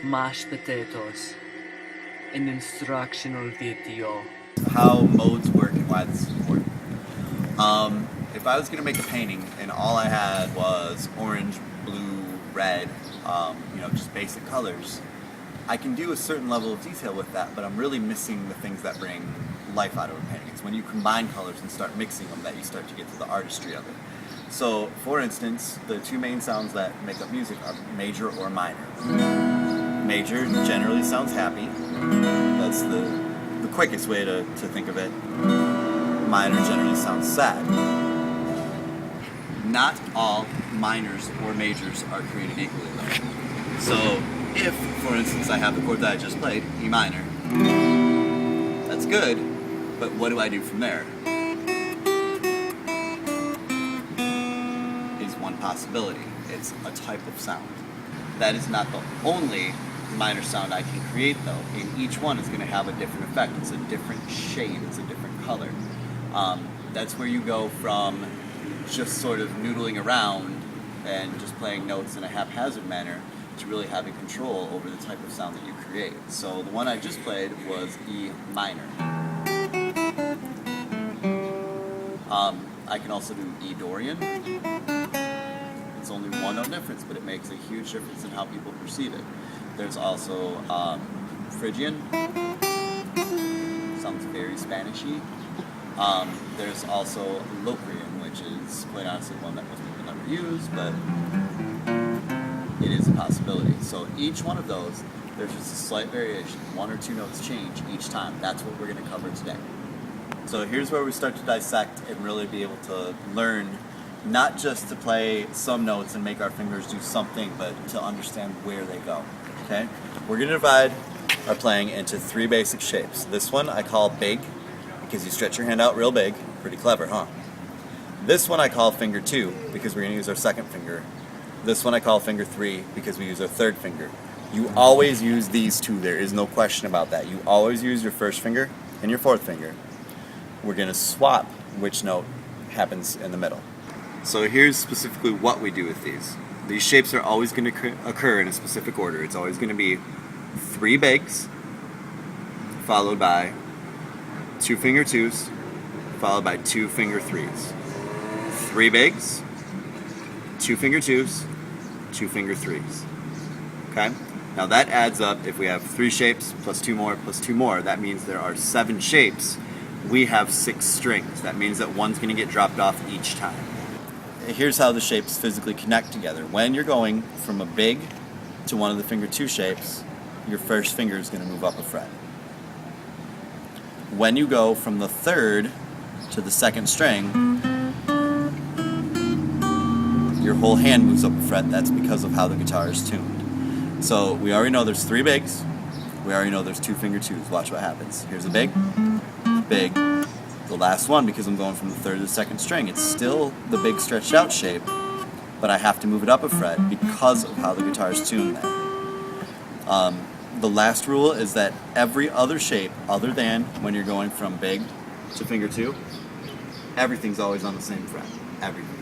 mashed potatoes, an instructional video. How modes work and why this is important. If I was going to make a painting and all I had was orange, blue, red, just basic colors, I can do a certain level of detail with that, but I'm really missing the things that bring life out of a painting. It's when you combine colors and start mixing them that you start to get to the artistry of it. So, for instance, the two main sounds that make up music are major or minor. Major generally sounds happy. That's the quickest way to think of it. Minor generally sounds sad. Not all minors or majors are created equally though. So if, for instance, I have the chord that I just played, E minor, that's good, but what do I do from there? Is one possibility. It's a type of sound. That is not the only minor sound I can create though, and each one is going to have a different effect. It's a different shade, it's a different color. That's where you go from just sort of noodling around and just playing notes in a haphazard manner to really having control over the type of sound that you create. So the one I just played was E minor. I can also do E Dorian. It's only one note difference, but it makes a huge difference in how people perceive it. There's also Phrygian. Sounds very Spanishy. There's also Locrian, which is quite honestly one that most people never use, but it is a possibility. So each one of those, there's just a slight variation. One or two notes change each time. That's what we're going to cover today. So here's where we start to dissect and really be able to learn not just to play some notes and make our fingers do something, but to understand where they go. Okay? We're going to divide our playing into three basic shapes. This one I call big, because you stretch your hand out real big. Pretty clever, huh? This one I call finger 2, because we're going to use our second finger. This one I call finger 3, because we use our third finger. You always use these two. There is no question about that. You always use your first finger and your fourth finger. We're going to swap which note happens in the middle. So here's specifically what we do with these. These shapes are always going to occur in a specific order. It's always going to be 3 bigs, followed by 2 finger 2s, followed by 2 finger 3s. 3 bigs, 2 finger 2s, 2 finger 3s. Okay? Now that adds up, if we have 3 shapes plus 2 more plus 2 more, that means there are 7 shapes. We have 6 strings. That means that one's going to get dropped off each time. Here's how the shapes physically connect together. When you're going from a big to one of the finger 2 shapes, your first finger is going to move up a fret. When you go from the third to the second string, your whole hand moves up a fret. That's because of how the guitar is tuned. So we already know there's 3 bigs. We already know there's 2 finger 2s. Watch what happens. Here's a big, big. The last one, because I'm going from the third to the second string, it's still the big stretched out shape, but I have to move it up a fret because of how the guitar is tuned there. The last rule is that every other shape, other than when you're going from big to finger 2, everything's always on the same fret. Everything.